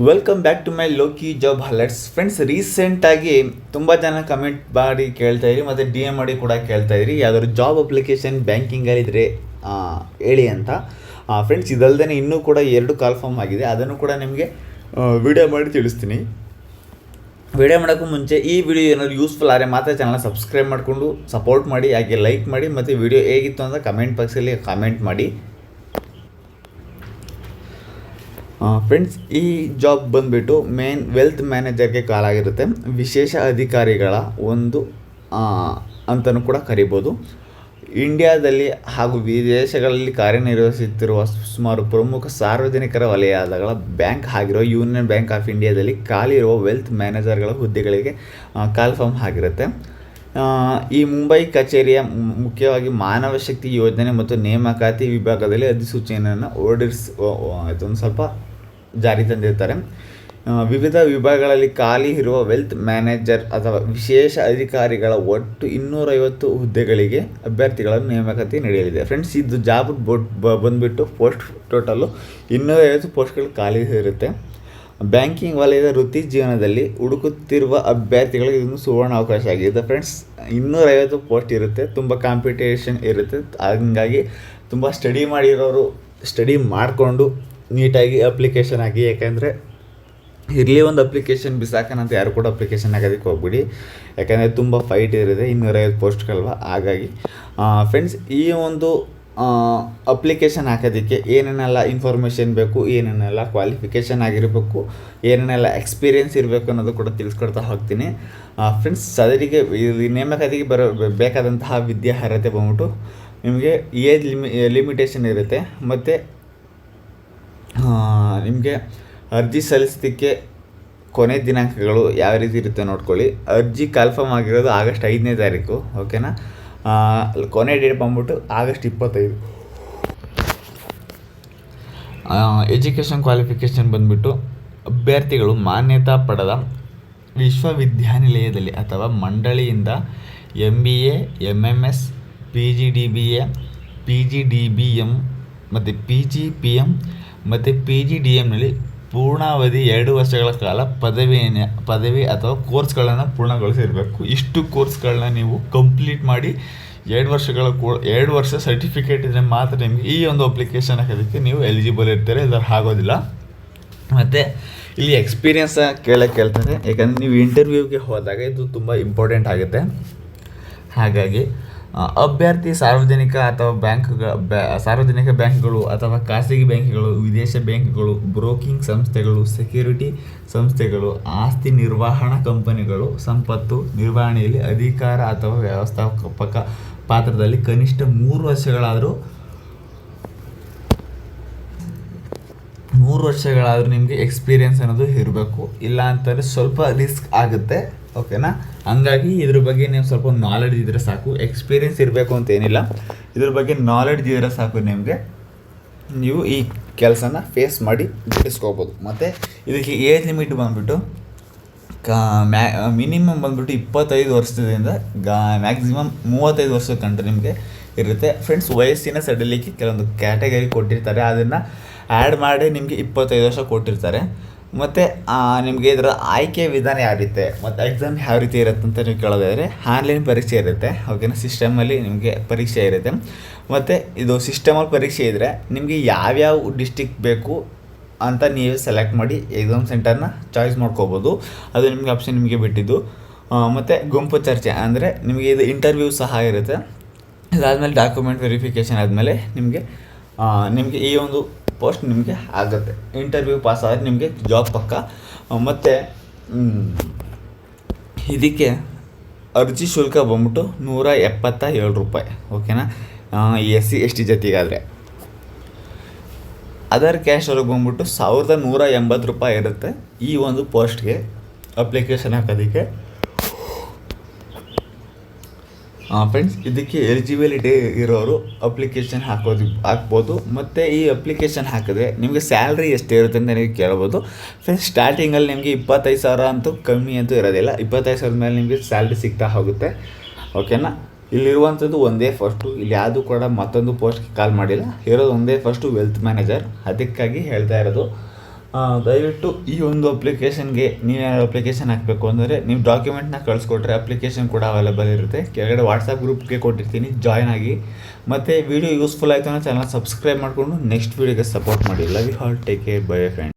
Welcome back to my ಲೋಕಿ job highlights. Friends, ರೀಸೆಂಟಾಗಿ ತುಂಬ ಜನ ಕಮೆಂಟ್ ಮಾಡಿ ಕೇಳ್ತಾ ಇದ್ರಿ ಮತ್ತು ಡಿ ಎಮ್ ಮಾಡಿ ಕೂಡ ಕೇಳ್ತಾ ಇದ್ರಿ ಯಾವ್ದಾದ್ರು ಜಾಬ್ ಅಪ್ಲಿಕೇಶನ್ ಬ್ಯಾಂಕಿಂಗಲ್ಲಿದ್ದರೆ ಹೇಳಿ ಅಂತ. ಫ್ರೆಂಡ್ಸ್, ಇದಲ್ದೇ ಇನ್ನೂ ಕೂಡ 2 ಕಾಲ್ ಫಾರ್ಮ್ ಆಗಿದೆ, ಅದನ್ನು ಕೂಡ ನಿಮಗೆ ವಿಡಿಯೋ ಮಾಡಿ ತಿಳಿಸ್ತೀನಿ. ವಿಡಿಯೋ ಮಾಡೋಕ್ಕೂ ಮುಂಚೆ ಈ ವಿಡಿಯೋ ಏನಾದ್ರು ಯೂಸ್ಫುಲ್ ಆದರೆ ಮಾತ್ರ ಚಾನಲ್ನ ಸಬ್ಸ್ಕ್ರೈಬ್ ಮಾಡಿಕೊಂಡು ಸಪೋರ್ಟ್ ಮಾಡಿ, ಹಾಗೆ ಲೈಕ್ ಮಾಡಿ ಮತ್ತು ವಿಡಿಯೋ ಹೇಗಿತ್ತು ಅಂತ ಕಮೆಂಟ್ ಬಾಕ್ಸಲ್ಲಿ ಕಮೆಂಟ್ ಮಾಡಿ. ಫ್ರೆಂಡ್ಸ್, ಈ ಜಾಬ್ ಬಂದುಬಿಟ್ಟು ಮೇನ್ ವೆಲ್ತ್ ಮ್ಯಾನೇಜರ್ಗೆ ಕಾಲಾಗಿರುತ್ತೆ. ವಿಶೇಷ ಅಧಿಕಾರಿಗಳ ಒಂದು ಅಂತಲೂ ಕೂಡ ಕರಿಬೋದು. ಇಂಡಿಯಾದಲ್ಲಿ ಹಾಗೂ ವಿದೇಶಗಳಲ್ಲಿ ಕಾರ್ಯನಿರ್ವಹಿಸುತ್ತಿರುವ ಸುಮಾರು ಪ್ರಮುಖ ಸಾರ್ವಜನಿಕರ ವಲಯಗಳ ಬ್ಯಾಂಕ್ ಆಗಿರೋ ಯೂನಿಯನ್ ಬ್ಯಾಂಕ್ ಆಫ್ ಇಂಡಿಯಾದಲ್ಲಿ ಖಾಲಿ ಇರುವ ವೆಲ್ತ್ ಮ್ಯಾನೇಜರ್ಗಳ ಹುದ್ದೆಗಳಿಗೆ ಕಾಲ್ ಫಾರ್ಮ್ ಆಗಿರುತ್ತೆ. ಈ ಮುಂಬೈ ಕಚೇರಿಯ ಮುಖ್ಯವಾಗಿ ಮಾನವ ಶಕ್ತಿ ಯೋಜನೆ ಮತ್ತು ನೇಮಕಾತಿ ವಿಭಾಗದಲ್ಲಿ ಅಧಿಸೂಚನೆಯನ್ನು ಇದೊಂದು ಸ್ವಲ್ಪ ಜಾರಿ ತಂದಿರ್ತಾರೆ. ವಿವಿಧ ವಿಭಾಗಗಳಲ್ಲಿ ಖಾಲಿ ಇರುವ ವೆಲ್ತ್ ಮ್ಯಾನೇಜರ್ ಅಥವಾ ವಿಶೇಷ ಅಧಿಕಾರಿಗಳ ಒಟ್ಟು 250 ಹುದ್ದೆಗಳಿಗೆ ಅಭ್ಯರ್ಥಿಗಳ ನೇಮಕಾತಿ ನಡೆಯಲಿದೆ. ಫ್ರೆಂಡ್ಸ್, ಇದು ಜಾಬ್ ಬಂದುಬಿಟ್ಟು ಪೋಸ್ಟ್ ಟೋಟಲ್ಲು 250 ಪೋಸ್ಟ್ಗಳು ಖಾಲಿ ಇರುತ್ತೆ. ಬ್ಯಾಂಕಿಂಗ್ ವಲಯದ ವೃತ್ತಿ ಜೀವನದಲ್ಲಿ ಹುಡುಕುತ್ತಿರುವ ಅಭ್ಯರ್ಥಿಗಳಿಗೆ ಇದೊಂದು ಸುವರ್ಣ ಅವಕಾಶ ಆಗಿದೆ. ಫ್ರೆಂಡ್ಸ್, 250 ಪೋಸ್ಟ್ ಇರುತ್ತೆ, ತುಂಬ ಕಾಂಪಿಟೇಷನ್ ಇರುತ್ತೆ. ಹಾಗಾಗಿ ತುಂಬ ಸ್ಟಡಿ ಮಾಡಿರೋರು ಸ್ಟಡಿ ಮಾಡಿಕೊಂಡು ನೀಟಾಗಿ ಅಪ್ಲಿಕೇಶನ್ ಆಗಿ, ಯಾಕೆಂದರೆ ಇರಲಿ ಒಂದು ಅಪ್ಲಿಕೇಶನ್ ಬಿಸಾಕನಂತ ಯಾರು ಕೂಡ ಅಪ್ಲಿಕೇಶನ್ ಹಾಕೋದಕ್ಕೆ ಹೋಗ್ಬಿಡಿ, ಯಾಕೆಂದರೆ ತುಂಬ ಫೈಟ್ ಇರುತ್ತೆ 250 ಪೋಸ್ಟ್ಗಳಲ್ವ. ಹಾಗಾಗಿ ಫ್ರೆಂಡ್ಸ್, ಈ ಒಂದು ಅಪ್ಲಿಕೇಶನ್ ಹಾಕೋದಕ್ಕೆ ಏನೇನೆಲ್ಲ ಇನ್ಫಾರ್ಮೇಷನ್ ಬೇಕು, ಏನೇನೆಲ್ಲ ಕ್ವಾಲಿಫಿಕೇಷನ್ ಆಗಿರಬೇಕು, ಏನೇನೆಲ್ಲ ಎಕ್ಸ್ಪೀರಿಯೆನ್ಸ್ ಇರಬೇಕು ಅನ್ನೋದು ಕೂಡ ತಿಳಿಸ್ಕೊಡ್ತಾ ಹೋಗ್ತೀನಿ. ಫ್ರೆಂಡ್ಸ್, ಅದರಿಗೆ ನೇಮಕಾತಿಗೆ ಬೇಕಾದಂತಹ ವಿದ್ಯಾರ್ಹತೆ ಬಂದ್ಬಿಟ್ಟು ನಿಮಗೆ ಏಜ್ ಲಿಮಿಟೇಷನ್ ಇರುತ್ತೆ. ಮತ್ತು ನಿಮಗೆ ಅರ್ಜಿ ಸಲ್ಲಿಸೋದಕ್ಕೆ ಕೊನೆ ದಿನಾಂಕಗಳು ಯಾವ ರೀತಿ ಇರುತ್ತೆ ನೋಡ್ಕೊಳ್ಳಿ. ಅರ್ಜಿ ಕಾಲ್ಫಾರ್ಮ್ ಆಗಿರೋದು ಆಗಸ್ಟ್ 5ನೇ ತಾರೀಕು, ಓಕೆನಾ. ಕೊನೆ ಡೇಟ್ ಬಂದ್ಬಿಟ್ಟು ಆಗಸ್ಟ್ 25. ಎಜುಕೇಷನ್ ಕ್ವಾಲಿಫಿಕೇಷನ್ ಬಂದುಬಿಟ್ಟು ಅಭ್ಯರ್ಥಿಗಳು ಮಾನ್ಯತಾ ಪಡೆದ ವಿಶ್ವವಿದ್ಯಾನಿಲಯದಲ್ಲಿ ಅಥವಾ ಮಂಡಳಿಯಿಂದ MBA, MMS, PGDBA, PGDBM ಮತ್ತು PGPM ಮತ್ತು PGDMನಲ್ಲಿ ಪೂರ್ಣಾವಧಿ 2 ವರ್ಷಗಳ ಕಾಲ ಪದವಿ ಅಥವಾ ಕೋರ್ಸ್ಗಳನ್ನು ಪೂರ್ಣಗೊಳಿಸಿರಬೇಕು. ಇಷ್ಟು ಕೋರ್ಸ್ಗಳನ್ನ ನೀವು ಕಂಪ್ಲೀಟ್ ಮಾಡಿ 2 ವರ್ಷ ಸರ್ಟಿಫಿಕೇಟ್ ಇದ್ದರೆ ಮಾತ್ರ ನಿಮಗೆ ಈ ಒಂದು ಅಪ್ಲಿಕೇಶನ್ ಹಾಕೋದಕ್ಕೆ ನೀವು ಎಲಿಜಿಬಲ್ ಇರ್ತೀರ, ಇದರ ಆಗೋದಿಲ್ಲ. ಮತ್ತು ಇಲ್ಲಿ ಎಕ್ಸ್ಪೀರಿಯೆನ್ಸ್ ಕೇಳ್ತಾರೆ, ಯಾಕಂದರೆ ನೀವು ಇಂಟರ್ವ್ಯೂಗೆ ಹೋದಾಗ ಇದು ತುಂಬ ಇಂಪಾರ್ಟೆಂಟ್ ಆಗುತ್ತೆ. ಹಾಗಾಗಿ ಅಭ್ಯರ್ಥಿ ಸಾರ್ವಜನಿಕ ಬ್ಯಾಂಕ್ಗಳು ಅಥವಾ ಖಾಸಗಿ ಬ್ಯಾಂಕ್ಗಳು, ವಿದೇಶ ಬ್ಯಾಂಕ್ಗಳು, ಬ್ರೋಕಿಂಗ್ ಸಂಸ್ಥೆಗಳು, ಸೆಕ್ಯೂರಿಟಿ ಸಂಸ್ಥೆಗಳು, ಆಸ್ತಿ ನಿರ್ವಹಣಾ ಕಂಪನಿಗಳು, ಸಂಪತ್ತು ನಿರ್ವಹಣೆಯಲ್ಲಿ ಅಧಿಕಾರ ಅಥವಾ ವ್ಯವಸ್ಥಾಪಕ ಪಾತ್ರದಲ್ಲಿ ಕನಿಷ್ಠ 3 ವರ್ಷಗಳಾದರೂ ನಿಮಗೆ ಎಕ್ಸ್ಪೀರಿಯೆನ್ಸ್ ಅನ್ನೋದು ಇರಬೇಕು. ಇಲ್ಲ ಅಂತಂದರೆ ಸ್ವಲ್ಪ ರಿಸ್ಕ್ ಆಗುತ್ತೆ, ಓಕೆನಾ. ಹಂಗಾಗಿ ಇದ್ರ ಬಗ್ಗೆ ನೀವು ಸ್ವಲ್ಪ ನಾಲೆಡ್ಜ್ ಇದ್ದರೆ ಸಾಕು. ಎಕ್ಸ್ಪೀರಿಯೆನ್ಸ್ ಇರಬೇಕು ಅಂತ ಏನಿಲ್ಲ, ಇದ್ರ ಬಗ್ಗೆ ನಾಲೆಡ್ಜ್ ಇದ್ದರೆ ಸಾಕು. ನೀವು ಈ ಕೆಲಸನ ಫೇಸ್ ಮಾಡಿ ಗಿಟ್ಟಿಸ್ಕೋಬೋದು. ಮತ್ತು ಇದಕ್ಕೆ ಏಜ್ ಲಿಮಿಟ್ ಬಂದುಬಿಟ್ಟು ಮಿನಿಮಮ್ ಬಂದುಬಿಟ್ಟು 25 ವರ್ಷದಿಂದ ಮ್ಯಾಕ್ಸಿಮಮ್ 35 ವರ್ಷದ ಗಂಟೆ ನಿಮಗೆ ಇರುತ್ತೆ. ಫ್ರೆಂಡ್ಸ್, ವಯಸ್ಸಿನ ಸಡಿಲಿಕ್ಕೆ ಕೆಲವೊಂದು ಕ್ಯಾಟಗರಿ ಕೊಟ್ಟಿರ್ತಾರೆ, ಅದನ್ನು ಆ್ಯಡ್ ಮಾಡಿ ನಿಮಗೆ 25 ವರ್ಷ ಕೊಟ್ಟಿರ್ತಾರೆ. ಮತ್ತು ನಿಮಗೆ ಇದರ ಆಯ್ಕೆ ವಿಧಾನ ಯಾವ ರೀತಿ ಮತ್ತು ಎಕ್ಸಾಮ್ ಯಾವ ರೀತಿ ಇರುತ್ತೆ ಅಂತ ನೀವು ಕೇಳೋದಾದರೆ ಆನ್ಲೈನ್ ಪರೀಕ್ಷೆ ಇರುತ್ತೆ, ಓಕೆನಾ. ಸಿಸ್ಟಮಲ್ಲಿ ನಿಮಗೆ ಪರೀಕ್ಷೆ ಇರುತ್ತೆ. ಮತ್ತು ಇದು ಸಿಸ್ಟಮಲ್ಲಿ ಪರೀಕ್ಷೆ ಇದ್ದರೆ ನಿಮಗೆ ಯಾವ್ಯಾವ ಡಿಸ್ಟಿಕ್ ಬೇಕು ಅಂತ ನೀವೇ ಸೆಲೆಕ್ಟ್ ಮಾಡಿ ಎಕ್ಸಾಮ್ ಸೆಂಟರ್ನ ಚಾಯ್ಸ್ ಮಾಡ್ಕೋಬೋದು. ಅದು ನಿಮಗೆ ಆಪ್ಷನ್ ನಿಮಗೆ ಬಿಟ್ಟಿದ್ದು. ಮತ್ತು ಗುಂಪು ಚರ್ಚೆ ಅಂದರೆ ನಿಮಗೆ ಇದು ಇಂಟರ್ವ್ಯೂ ಸಹ ಇರುತ್ತೆ. ಇದಾದಮೇಲೆ ಡಾಕ್ಯುಮೆಂಟ್ ವೆರಿಫಿಕೇಷನ್ ಆದಮೇಲೆ ನಿಮಗೆ ಈ ಒಂದು ಪೋಸ್ಟ್ ನಿಮಗೆ ಆಗುತ್ತೆ. ಇಂಟರ್ವ್ಯೂ ಪಾಸ್ ಆದರೆ ನಿಮಗೆ ಜಾಬ್ ಪಕ್ಕ. ಮತ್ತು ಇದಕ್ಕೆ ಅರ್ಜಿ ಶುಲ್ಕ ಬಂದ್ಬಿಟ್ಟು 177 ರೂಪಾಯಿ, ಓಕೆನಾ. SC ST ಜೊತೆಗಾದರೆ ಅದರ್ ಕ್ಯಾಶ್ ಅವ್ರಿಗೆ ಬಂದ್ಬಿಟ್ಟು 1180 ರೂಪಾಯಿ ಇರುತ್ತೆ ಈ ಒಂದು ಪೋಸ್ಟ್ಗೆ ಅಪ್ಲಿಕೇಶನ್ ಹಾಕೋದಕ್ಕೆ. ಫ್ರೆಂಡ್ಸ್, ಇದಕ್ಕೆ ಎಲಿಜಿಬಿಲಿಟಿ ಇರೋರು ಅಪ್ಲಿಕೇಶನ್ ಹಾಕ್ಬೋದು. ಮತ್ತು ಈ ಅಪ್ಲಿಕೇಶನ್ ಹಾಕಿದ್ರೆ ನಿಮಗೆ ಸ್ಯಾಲ್ರಿ ಎಷ್ಟು ಇರುತ್ತೆ ಅಂತ ನೀವು ಕೇಳ್ಬೋದು. ಫ್ರೆಂಡ್ಸ್, ಸ್ಟಾರ್ಟಿಂಗಲ್ಲಿ ನಿಮಗೆ 25,000 ಅಂತೂ ಕಮ್ಮಿ ಅಂತೂ ಇರೋದಿಲ್ಲ. 25,000 ಮೇಲೆ ನಿಮಗೆ ಸ್ಯಾಲ್ರಿ ಸಿಗ್ತಾ ಹೋಗುತ್ತೆ, ಓಕೆನಾ. ಇಲ್ಲಿರುವಂಥದ್ದು ಒಂದೇ ಫಸ್ಟು, ಇಲ್ಲಿ ಯಾವುದು ಕೂಡ ಮತ್ತೊಂದು ಪೋಸ್ಟ್ಗೆ ಕಾಲ್ ಮಾಡಿಲ್ಲ, ಇರೋದು ಒಂದೇ ಫಸ್ಟು ವೆಲ್ತ್ ಮ್ಯಾನೇಜರ್. ಅದಕ್ಕಾಗಿ ಹೇಳ್ತಾ ಇರೋದು ದಯವಿಟ್ಟು ಈ ಒಂದು ಅಪ್ಲಿಕೇಶನ್ಗೆ ನೀವೇನಾದ್ರು ಅಪ್ಲಿಕೇಶನ್ ಹಾಕಬೇಕು ಅಂದರೆ ನೀವು ಡಾಕ್ಯುಮೆಂಟ್ನ ಕಳಿಸ್ಕೊಟ್ರೆ ಅಪ್ಲಿಕೇಶನ್ ಕೂಡ ಅವೈಲೇಬಲ್ ಇರುತ್ತೆ. ಕೆಳಗಡೆ ವಾಟ್ಸಪ್ ಗ್ರೂಪ್ಗೆ ಕೊಟ್ಟಿರ್ತೀನಿ, ಜಾಯ್ನ್ ಆಗಿ. ಮತ್ತು ವಿಡಿಯೋ ಯೂಸ್ಫುಲ್ ಆಯಿತು ಅಂದರೆ ಚಾನಲ್ ಸಬ್ಸ್ಕ್ರೈಬ್ ಮಾಡಿಕೊಂಡು ನೆಕ್ಸ್ಟ್ ವೀಡಿಯೋಗೆ ಸಪೋರ್ಟ್ ಮಾಡಿ. Love you all, take care, bye friend.